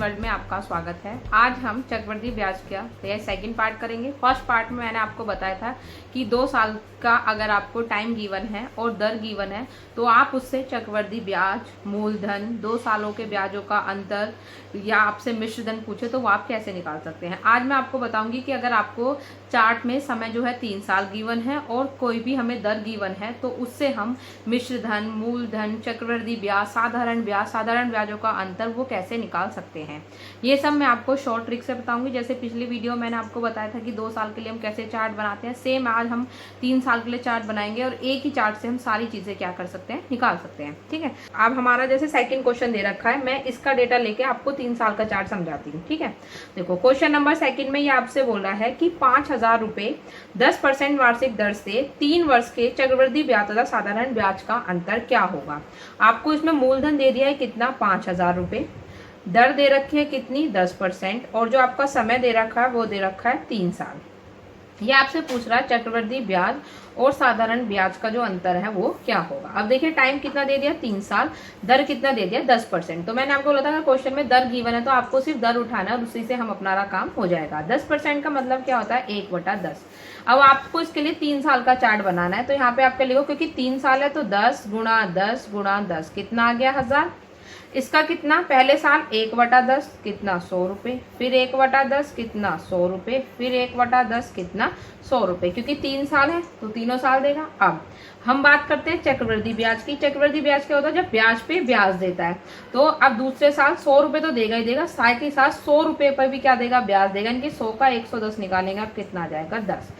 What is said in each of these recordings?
World में आपका स्वागत है। आज हम चक्रवृद्धि ब्याज का यह सेकंड पार्ट करेंगे। फर्स्ट पार्ट में मैंने आपको बताया था कि 2 साल का अगर आपको टाइम गिवन है और दर गिवन है तो आप उससे चक्रवृद्धि ब्याज, मूलधन, 2 सालों के ब्याजों का अंतर या आपसे मिश्र धन पूछे तो वो आप कैसे निकाल सकते हैं। आज मैं आपको बताऊंगी कि अगर आपको चार्ट में समय जो है 3 साल गिवन है और कोई भी हमें दर गिवन है तो उससे हम मिश्र धन, मूलधन, चक्रवृद्धि ब्याज, साधारण ब्याजों का अंतर वो कैसे निकाल सकते हैं। ये सब मैं आपको शॉर्ट ट्रिक से बताऊंगी। जैसे पिछली वीडियो मैंने आपको बताया था कि 2 साल के लिए हम कैसे चार्ट बनाते हैं, सेम आज हम 3 साल के लिए चार्ट बनाएंगे और एक ही चार्ट से हम सारी चीजें क्या कर सकते हैं, निकाल सकते हैं। ठीक है, अब हमारा जैसे सेकंड क्वेश्चन दे रखा है, मैं इसका डेटा लेके आपको 3 साल का चार्ट समझाती हूँ। ठीक है, देखो क्वेश्चन नंबर सेकंड में ये आपसे बोल रहा है कि 5,000 रुपए 10% वार्षिक दर से 3 वर्ष के चक्रवृद्धि ब्याज तथा साधारण ब्याज का अंतर क्या होगा। आपको इसमें मूलधन दे दिया है कितना, 5,000 रुपए, दर दे रखी है कितनी, 10%, और जो आपका समय दे रखा है वो दे रखा है 3 साल। ये आपसे पूछ रहा है चक्रवृद्धि ब्याज और साधारण ब्याज का जो अंतर है वो क्या होगा। अब देखिए टाइम कितना दे दिया, 3 साल, दर कितना दे दिया, 10%। तो मैंने आपको बोला था क्वेश्चन में दर गिवन है तो आपको सिर्फ दर उठाना है और उसी से हम अपना काम हो जाएगा। 10% का मतलब क्या होता है, 1/10। अब आपको इसके लिए 3 साल का चार्ट बनाना है तो यहाँ पे आपके लिखो, क्योंकि 3 साल है तो 10 गुणा 10 गुणा 10 कितना आ गया, 1000। इसका कितना, पहले साल 1/10 कितना, 100 रुपए, फिर 1/10 कितना, 100 रुपए, फिर 1/10 कितना, 100 रुपए, क्योंकि 3 साल है तो तीनों साल देगा। अब हम बात करते हैं चक्रवृद्धि ब्याज की। चक्रवृद्धि ब्याज क्या होता है, जब ब्याज पे ब्याज देता है। तो अब दूसरे साल 100 रुपए तो देगा ही देगा, साथ ही साथ 100 रुपए पर भी क्या देगा, ब्याज देगा। इनकी 100 का 110 निकालेंगे आप, कितना आ जाएगा, 10।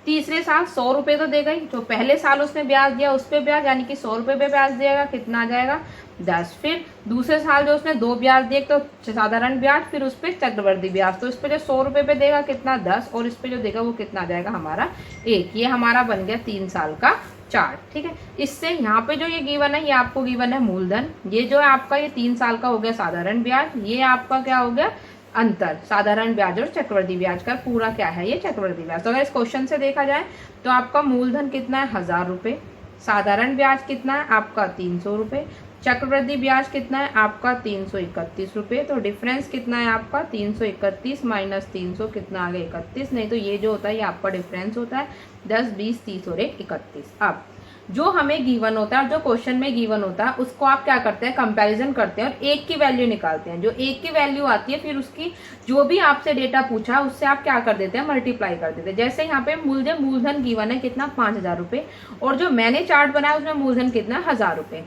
तीसरे साल 100 रुपए तो देगा ही, जो पहले साल उसने ब्याज दिया उस पे ब्याज, यानी कि 100 रुपए पे ब्याज देगा, कितना आ जाएगा, 10। फिर दूसरे साल जो उसने 2 ब्याज दिए, तो साधारण ब्याज, फिर उस पर चक्रवृद्धि ब्याज, तो इस पे जो 100 रुपए पे देगा कितना, 10, और इस पे जो देगा वो कितना आ जाएगा हमारा 1। ये हमारा बन गया 3 साल का चार्ट। ठीक है, इससे यहाँ पे जो ये गिवन है, ये आपको गिवन है मूलधन, ये जो है आपका ये 3 साल का हो गया साधारण ब्याज, ये आपका क्या हो गया अंतर, साधारण ब्याज और चक्रवृद्धि ब्याज का पूरा क्या है, ये चक्रवृद्धि ब्याज। तो अगर इस क्वेश्चन से देखा जाए तो आपका मूलधन कितना है, 1000 रुपए, साधारण ब्याज कितना है आपका 300 रुपए, चक्रवृद्धि ब्याज कितना है आपका 331 रुपए। तो डिफरेंस कितना है आपका, 331 माइनस 300 कितना आ गया, 31। नहीं तो ये जो होता है ये आपका डिफरेंस होता है, 10, 20, 30 और 1 31। अब जो हमें गिवन होता है और जो क्वेश्चन में गिवन होता है उसको आप क्या करते हैं, कंपैरिजन करते हैं और एक की वैल्यू निकालते हैं। जो एक की वैल्यू आती है फिर उसकी जो भी आपसे डेटा पूछा उससे आप क्या कर देते हैं, मल्टीप्लाई कर देते हैं। जैसे यहाँ पे मूलधन गिवन है कितना, 5,000 रुपए, और जो मैंने चार्ट बनाया उसमें मूलधन कितना, 1000 रुपए।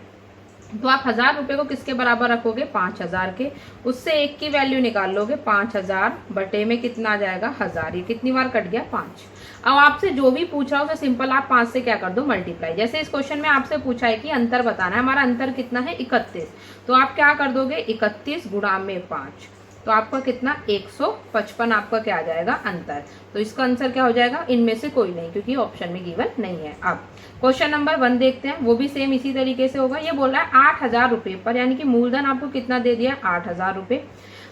तो आप 1000 रुपए को किसके बराबर रखोगे, 5000 के, उससे एक की वैल्यू निकाल लोगे, 5000 बटे में कितना आ जाएगा, 1000। ये कितनी बार कट गया, 5। अब आपसे जो भी पूछ रहा हो उसे सिंपल आप 5 से क्या कर दो, मल्टीप्लाई। जैसे इस क्वेश्चन में आपसे पूछा है कि अंतर बताना है, हमारा अंतर कितना है, 31। तो आप क्या कर दोगे, 31 गुणा में 5, तो आपका कितना, 155 आपका क्या आ जाएगा, अंतर। तो इसका आंसर क्या हो जाएगा, इनमें से कोई नहीं, क्योंकि ऑप्शन में गिवन नहीं है। अब क्वेश्चन नंबर 1 देखते हैं, वो भी सेम इसी तरीके से होगा। ये बोल रहा है 8,000 रुपए पर, यानी कि मूलधन आपको कितना दे दिया, 8,000 रुपए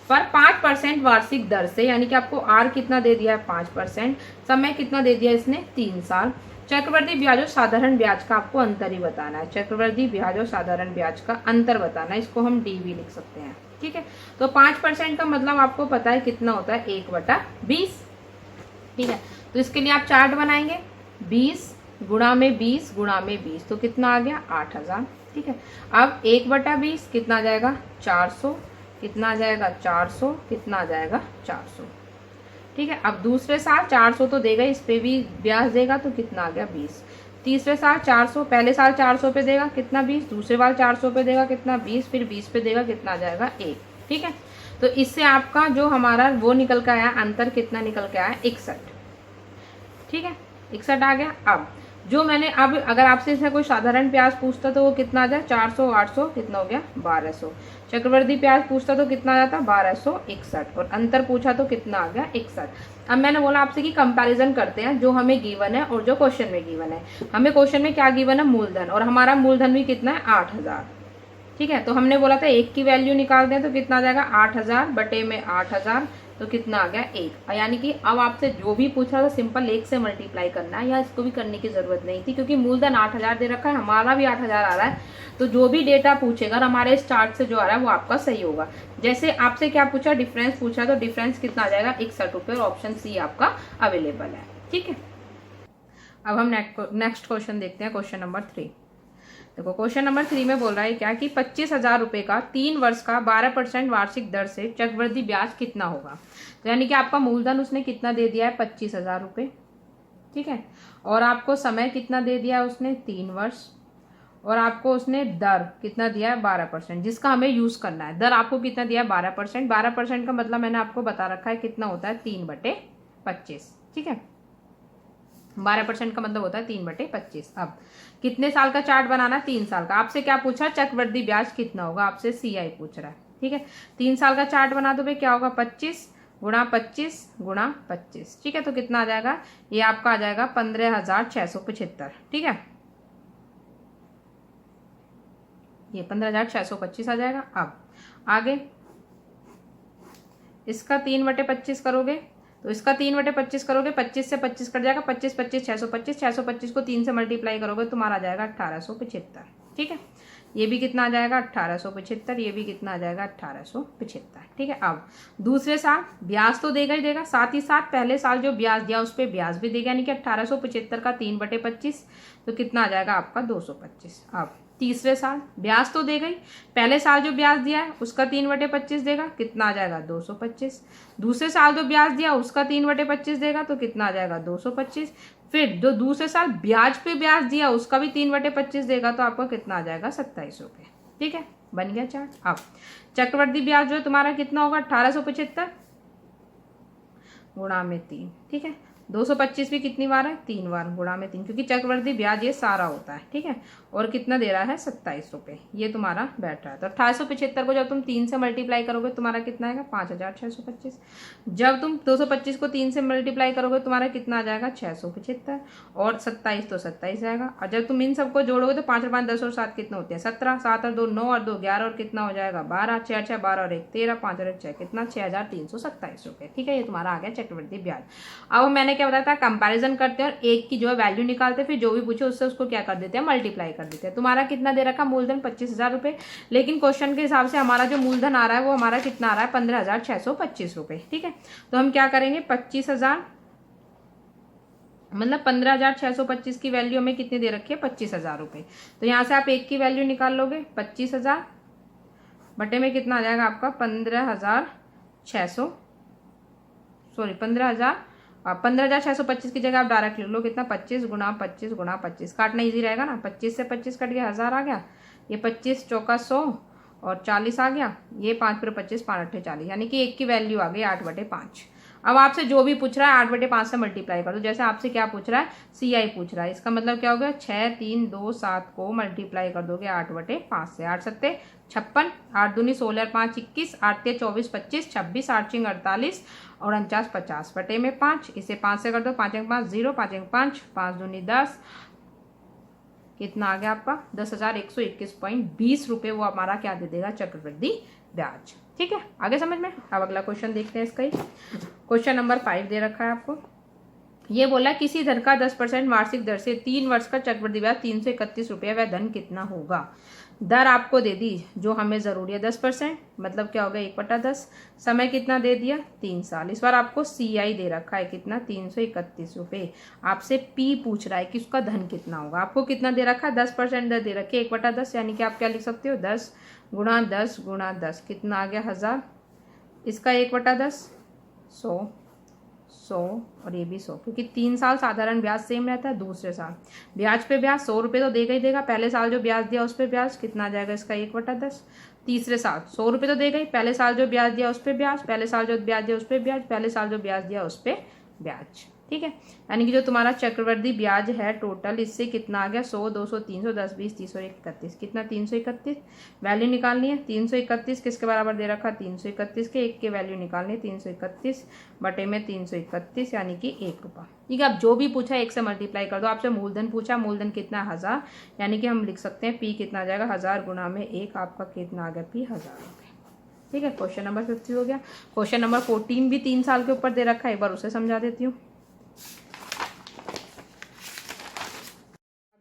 पर 5% वार्षिक दर से, यानी कि आपको आर कितना दे दिया है, 5%, समय कितना दे दिया इसने, 3 साल। चक्रवृद्धि ब्याज और साधारण ब्याज का आपको अंतर ही बताना है, चक्रवृद्धि ब्याज और साधारण ब्याज का अंतर बताना है, इसको हम डी भी लिख सकते हैं। ठीक है, तो 5% का मतलब आपको पता है कितना होता है, 1/20। ठीक है, तो इसके लिए आप चार्ट बनाएंगे, 20 गुणा में 20 गुणा में 20, तो कितना आ गया, 8,000। ठीक है, अब 1/20 कितना आ जाएगा, 400, कितना आ जाएगा, 400, कितना आ जाएगा, 400। ठीक है, अब दूसरे साल 400 तो देगा, इस पे भी ब्याज देगा, तो कितना आ गया, 20। तीसरे साल 400, पहले साल 400 पे देगा कितना, 20, दूसरे साल 400 पे देगा कितना, 20, फिर 20 पे देगा कितना आ जाएगा, 1। ठीक है, तो इससे आपका जो हमारा वो निकल के आया, अंतर कितना निकल के आया, 61। ठीक है, 61 आ गया। अब जो मैंने, अब अगर आपसे इसमें कोई साधारण ब्याज पूछता तो वो कितना आ जाए, 400, 800 कितना हो गया, 1200। चक्रवृद्धि ब्याज पूछता तो कितना आ जाता, 1261, और अंतर पूछा तो कितना आ गया, 61। अब मैंने बोला आपसे कि कंपैरिजन करते हैं जो हमें गिवन है और जो क्वेश्चन में गिवन है। हमें क्वेश्चन में क्या गिवन है, मूलधन, और हमारा मूलधन भी कितना है, 8,000। ठीक है, तो हमने बोला था एक की वैल्यू निकाल दें तो कितना आ जाएगा, 8,000 बटे में 8,000 तो कितना आ गया 1। यानी कि अब आपसे जो भी पूछा था सिंपल 1 से मल्टीप्लाई करना है, या इसको भी करने की जरूरत नहीं थी क्योंकि मूलधन 8000 दे रखा है, हमारा भी 8000 आ रहा है। तो जो भी डेटा पूछेगा हमारे इस चार्ट से जो आ रहा है वो आपका सही होगा। जैसे आपसे क्या पूछा, डिफरेंस पूछा, तो डिफरेंस कितना आ जाएगा 61 रुपये, और ऑप्शन सी आपका अवेलेबल है। ठीक है, अब हम नेक्स्ट क्वेश्चन देखते हैं, क्वेश्चन नंबर 3। देखो क्वेश्चन नंबर 3 में बोल रहा है क्या कि 25,000 रुपये का 3 वर्ष का 12% वार्षिक दर से चक्रवृद्धि ब्याज कितना होगा। तो यानी कि आपका मूलधन उसने कितना दे दिया है 25,000 रुपये, ठीक है, और आपको समय कितना दे दिया है उसने 3 वर्ष, और आपको उसने दर कितना दिया है 12%, जिसका हमें यूज करना है। दर आपको कितना दिया है 12%। 12% का मतलब मैंने आपको बता रखा है कितना होता है 3/25। ठीक है, 12% का मतलब होता है 3/25। अब कितने साल का चार्ट बनाना है, 3 साल का। आपसे क्या पूछा, चक्रवृद्धि ब्याज कितना होगा, आपसे CI पूछ रहा है। ठीक है, 3 साल का चार्ट बना दो भाई, क्या होगा 25 गुणा 25 गुणा 25। ठीक है, तो कितना आ जाएगा, ये आपका आ जाएगा 15,675। ठीक है, ये 15,625 आ जाएगा। अब आगे इसका 3/25 करोगे, तो इसका 3/25 करोगे, 25 से 25 कट जाएगा, 25 25 625, 625 को 3 से मल्टीप्लाई करोगे तुम्हारा आ जाएगा 1875। ठीक है, ये भी कितना आ जाएगा 1875, ये भी कितना आ जाएगा 1875। ठीक है, अब दूसरे साल ब्याज तो देगा ही देगा, साथ ही साथ पहले साल जो ब्याज दिया उस पर ब्याज भी देगा, यानी कि 1875 का 3/25 तो कितना आ जाएगा आपका 225। अब तीसरे साल ब्याज तो देगा ही, पहले साल जो ब्याज दिया है उसका 3/25 देगा, कितना आ जाएगा 225। दूसरे साल जो ब्याज दिया उसका 3/25 देगा, तो कितना आ जाएगा 225। फिर जो दूसरे साल ब्याज पे ब्याज दिया उसका भी 3/25 देगा, तो आपका कितना आ जाएगा 27 रुपये। ठीक है, बन गया चार्ट। अब चक्रवृद्धि ब्याज जो है तुम्हारा कितना होगा 1875 गुणा में 3। ठीक है, 225 भी कितनी बार है, 3 बार, गुणा में 3, क्योंकि चक्रवृद्धि ब्याज ये सारा होता है। ठीक है, और कितना दे रहा है 27 रुपये, ये तुम्हारा बैठ रहा है। तो 1875 को जब तुम 3 से मल्टीप्लाई करोगे तुम्हारा कितना आएगा 5,625। जब तुम 225 को 3 से मल्टीप्लाई करोगे तुम्हारा कितना आ जाएगा 675, और 27 तो 27 जाएगा। और जब तुम इन सबको जोड़ोगे तो 5 और 5 10 और 7 कितना होते हैं 17, 7 और 2 9 और 2 11, और कितना हो जाएगा 12, 6 6 12 और 1 13, 5 और 1 6, कितना 6,327 रुपये। ठीक है, ये तुम्हारा आ गया चक्रवृद्धि ब्याज। अब मैंने क्या बताया था, कंपैरिजन करते हैं और एक की जो है वैल्यू निकालते हैं, फिर जो भी पूछे उससे उसको क्या कर देते हैं मल्टीप्लाई कर देते हैं। तुम्हारा कितना दे रखा मूलधन 25,000 रुपये, लेकिन क्वेश्चन के हिसाब से हमारा जो मूलधन आ रहा है वो हमारा कितना आ रहा है 15,625 रुपये। ठीक है, तो हम क्या करेंगे 25,000 मतलब 15,625 की वैल्यू हमें कितनी दे रखी है 25,000 रुपये। तो यहाँ से आप एक की वैल्यू निकाल लोगे, 25,000 बटे में कितना आ जाएगा आपका 15,625 की जगह आप डायरेक्ट लिख लो कितना 25 गुणा 25 गुणा 25, काटना इजी रहेगा ना, 25 से 25 कट गया 1000 आ गया, ये 25 चौका 100 और 40 आ गया, ये 5 पर 25 5 8 40, यानी कि एक की वैल्यू आ गई 8/5। अब आपसे जो भी पूछ रहा है 8/5 से मल्टीप्लाई कर दो। जैसे आपसे क्या पूछ रहा है CI पूछ रहा है, इसका मतलब क्या हो गया 6 3 2 7 को मल्टीप्लाई कर दोगे 8/5 से, 8 7 56, 8 दूनी 16 5 21, 8 3 24 25 26, 8 5 48 और 49 50 बटे में 5, इसे 5 से कर दो, 5 1 5 0, 5 1 5, 5 दूनी 10, कितना आ गया आपका 10,121.20 रुपये, वो हमारा क्या दे देगा चक्रवृद्धि ब्याज। ठीक है, आगे समझ में। अब अगला क्वेश्चन देखते हैं इसका ही, क्वेश्चन नंबर 5 दे रखा है आपको। ये बोला किसी धन का 10% वार्षिक दर से 3 वर्ष का चक्रवृद्धि ब्याज 331 रुपये, वह धन कितना होगा। दर आपको दे दी जो हमें जरूरी है 10%, मतलब क्या हो गया 1/10, समय कितना दे दिया 3 साल। इस बार आपको CI दे रखा है कितना 331 रुपये, आपसे P पूछ रहा है कि उसका धन कितना होगा। आपको कितना दे रखा है 10% दर दे रखी है 1/10, यानी कि आप क्या लिख सकते हो 10 गुणा 10 गुणा 10, कितना आ गया 1000, इसका 1/10 100 100 और ये भी 100, क्योंकि 3 साल साधारण ब्याज सेम रहता है। दूसरे साल ब्याज पे ब्याज 100 रुपये तो देगा ही देगा, पहले साल जो ब्याज दिया उस पर ब्याज कितना आ जाएगा इसका 1/10। तीसरे साल 100 रुपये तो देगा ही, पहले साल जो ब्याज दिया उस पर ब्याज, पहले साल जो ब्याज दिया उस पर ब्याज, पहले साल जो ब्याज दिया उस पर ब्याज। ठीक है, यानी कि जो तुम्हारा चक्रवृद्धि ब्याज है टोटल, इससे कितना आ गया 100 200 300 10 20 30 और 31, कितना 331। वैल्यू निकालनी है 331 किसके बराबर दे रखा 331 के, एक के वैल्यू निकालनी है 331 बटे में 331, यानी कि 1 रुपया। ठीक है, अब जो भी पूछा 1 से मल्टीप्लाई कर दो। आपसे मूलधन पूछा, मूलधन कितना 1000, यानी कि हम लिख सकते हैं P कितना आ जाएगा 1000 गुणा में 1, आपका कितना आ गया P 1000 रुपये। ठीक है, क्वेश्चन नंबर 50 हो गया। क्वेश्चन नंबर 14 भी 3 साल के ऊपर दे रखा है, एक बार उसे समझा देती हूँ।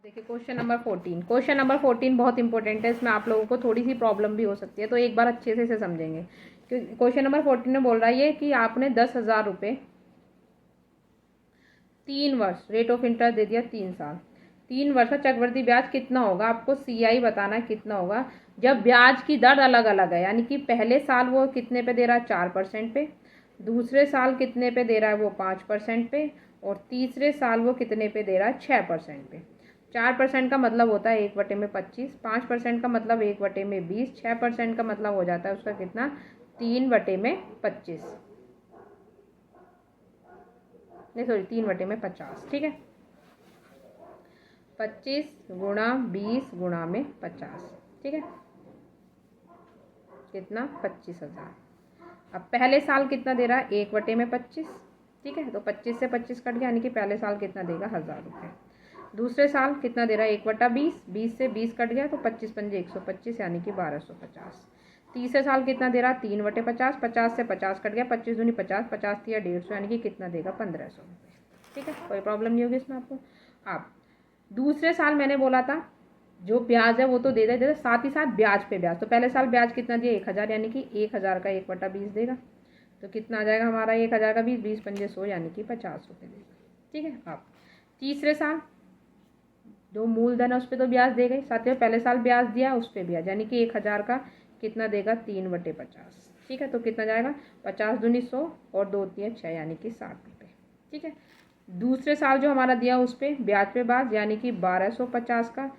देखिए क्वेश्चन नंबर 14, क्वेश्चन नंबर 14 बहुत इंपॉर्टेंट है, इसमें आप लोगों को थोड़ी सी प्रॉब्लम भी हो सकती है, तो एक बार अच्छे से इसे समझेंगे। क्वेश्चन नंबर 14 में बोल रहा है ये कि आपने 10,000 रुपये 3 वर्ष रेट ऑफ इंटरेस्ट दे दिया 3 साल, 3 वर्ष का चक्रवृद्धि ब्याज कितना होगा, आपको CI बताना है कितना होगा। जब ब्याज की दर अलग अलग है, यानी कि पहले साल वो कितने पे दे रहा है 4% पे, दूसरे साल कितने पे दे रहा है वो 5% पे, और तीसरे साल वो कितने पे दे रहा है 6% पे। 4% का मतलब होता है 1/25, 5% का मतलब 1/20, 6% का मतलब हो जाता है उसका कितना 3/25, नहीं सॉरी 3/50, ठीक है। 25 गुणा 20 गुणा में 50, ठीक है, कितना 25,000। अब पहले साल कितना दे रहा है 1/25, ठीक है, तो 25 से 25 कट गया, यानी कि पहले साल कितना देगा 1,000 रुपये। दूसरे साल कितना दे रहा है 1/20, 20 से 20 कट गया तो 25 पंजे 125, यानी कि 1250। तीसरे साल कितना दे रहा है 3/50, 50 से 50 कट गया, 25 दूनी 50, 50 दिया 150, यानी कि कितना देगा 1,500 रुपये, ठीक है, कोई प्रॉब्लम नहीं होगी इसमें आपको। अब दूसरे साल मैंने बोला था जो ब्याज है वो तो दे देगा, साथ ही साथ ब्याज पे ब्याज, तो पहले साल ब्याज कितना दिया 1,000, यानी कि 1,000 का 1/20 देगा, तो कितना आ जाएगा हमारा 1,000 का 20, 20 पंजे 100, यानी कि 50 रुपये देगा, ठीक है। अब तीसरे साल जो मूलधन है उस पर तो ब्याज देगा ही, साथ ही पहले साल ब्याज दिया उस पर ब्याज, यानी कि 1,000 का कितना देगा 3/50, ठीक है, तो कितना जाएगा 50 दूनी 100 और 2 तिया 6, यानी कि 60 रुपये, ठीक है। दूसरे साल जो हमारा दिया उस पर ब्याज पे ब्याज, यानी कि 1250 का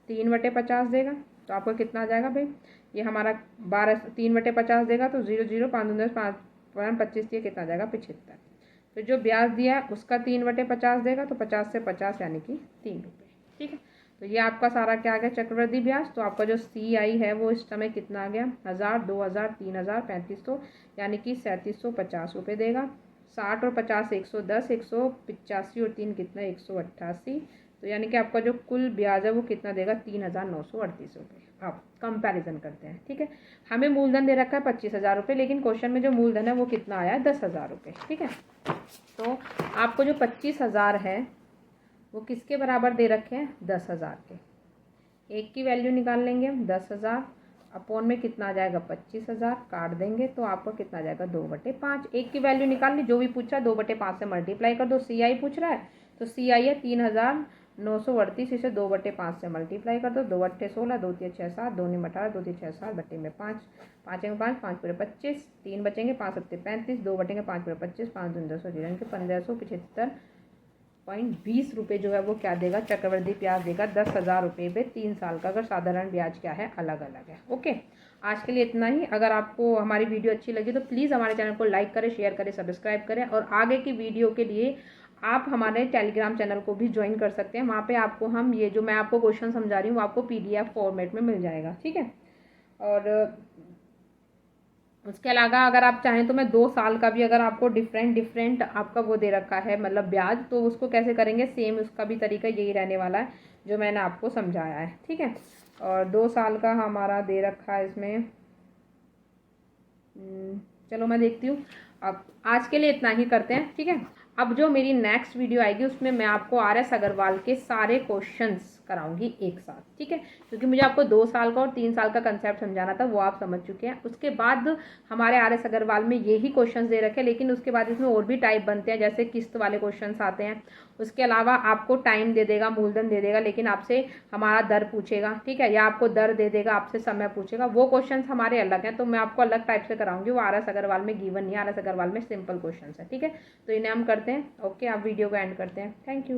3/50 देगा, तो आपको कितना आ जाएगा भाई, ये हमारा 3/50 देगा, तो 0 0 5 10 5 25 दिया कितना जाएगा 75। तो जो ब्याज दिया उसका 3/50 देगा, तो 50 से 50, यानी कि 3 रुपये, ठीक है। तो ये आपका सारा क्या आ गया चक्रवृद्धि ब्याज। तो आपका जो CI है वो इस समय कितना आ गया 1,000, 2,000, 3,000, 3,500, यानी कि 3,750 रुपये देगा। 60 और 50 110, 185 और 3 कितना 188, तो यानी कि आपका जो कुल ब्याज है वो कितना देगा 3,938 रुपये। अब कंपैरिजन करते हैं, ठीक है। हमें मूलधन दे रखा है 25,000 रुपये, लेकिन क्वेश्चन में जो मूलधन है वो कितना आया है 10,000 रुपये, ठीक है। तो आपको जो 25,000 है वो किसके बराबर दे रखे हैं 10,000 के। एक की वैल्यू निकाल लेंगे हम 10,000 अपॉन में कितना आ जाएगा 25,000, काट देंगे तो आपको कितना आ जाएगा 2/5। एक की वैल्यू निकाल ली, जो भी पूछा 2/5 से मल्टीप्लाई कर दो। CI पूछ रहा है तो CI है 3,938, इसे 2/5 से मल्टीप्लाई कर दो। 2 8 16, 2 3 6 7, 2 9 18, 2 3 6 7, बट्टे में 5, 5 में 5, 5 पूरे 25, 3 बचेंगे, 5 7 35, 2 बटेंगे 5 पूरे 25, 5 दूनी 10, 1,575.20 रुपये जो है वो क्या देगा चक्रवृद्धि ब्याज देगा 10,000 रुपये पे 3 साल का, अगर साधारण ब्याज क्या है अलग अलग है। ओके, आज के लिए इतना ही। अगर आपको हमारी वीडियो अच्छी लगी तो प्लीज़ हमारे चैनल को लाइक करें, शेयर करें, सब्सक्राइब करें, और आगे की वीडियो के लिए आप हमारे टेलीग्राम चैनल को भी ज्वाइन कर सकते हैं। वहाँ पे आपको हम ये जो मैं आपको क्वेश्चन समझा रही हूँ वो आपको PDF फॉर्मेट में मिल जाएगा, ठीक है। और उसके अलावा अगर आप चाहें तो मैं 2 साल का भी, अगर आपको डिफरेंट आपका वो दे रखा है मतलब ब्याज, तो उसको कैसे करेंगे सेम उसका भी तरीका यही रहने वाला है जो मैंने आपको समझाया है, ठीक है। और 2 साल का हमारा दे रखा है इसमें, चलो मैं देखती हूँ। अब आज के लिए इतना ही करते हैं, ठीक है। अब जो मेरी नेक्स्ट वीडियो आएगी उसमें मैं आपको RS अग्रवाल के सारे क्वेश्चंस कराऊंगी एक साथ, ठीक है, क्योंकि मुझे आपको 2 साल का और 3 साल का कंसेप्ट समझाना था, वो आप समझ चुके हैं। उसके बाद हमारे RS अग्रवाल में यही क्वेश्चंस दे रखे, लेकिन उसके बाद इसमें और भी टाइप बनते हैं, जैसे किस्त वाले क्वेश्चंस आते हैं। उसके अलावा आपको टाइम दे देगा, मूलधन दे देगा, लेकिन आपसे हमारा दर पूछेगा, ठीक है, या आपको दर दे देगा, आपसे समय पूछेगा। वो क्वेश्चन हमारे अलग हैं, तो मैं आपको अलग टाइप से कराऊंगी। वो RS अग्रवाल में गिवन नहीं है, RS अग्रवाल में सिंपल क्वेश्चन है, ठीक है। तो इन्हें हम करते हैं। ओके, आप वीडियो को एंड करते हैं। Thank you.